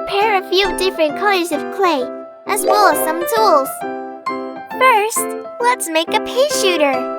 prepare a few different colors of clay, as well as some tools. First, let's make a pea shooter.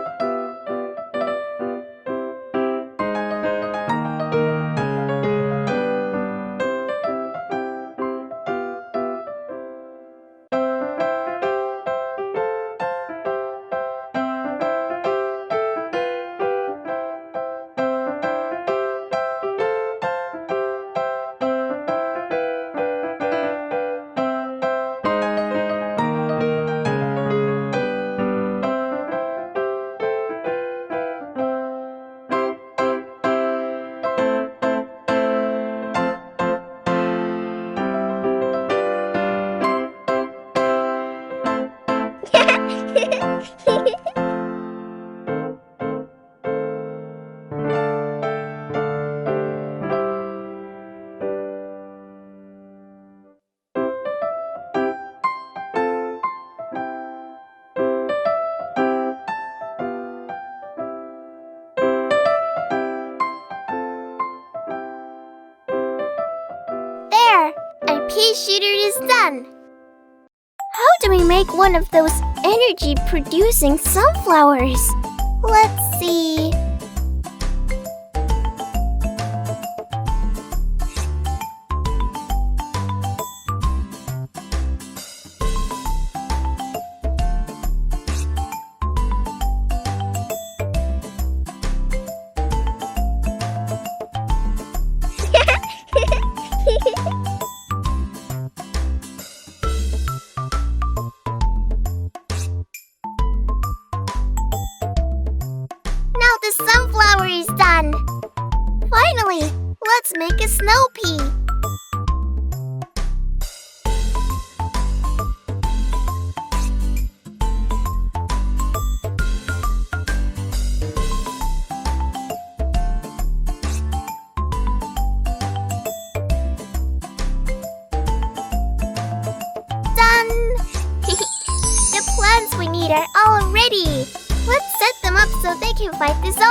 There! Our pea shooter is done! How do we make one of those energy-producing sunflowers? Let's see... Now the sunflower is done! Finally, let's make a snow pea! Done! The plants we need are all ready! Let's set them up so they can fight the zombies!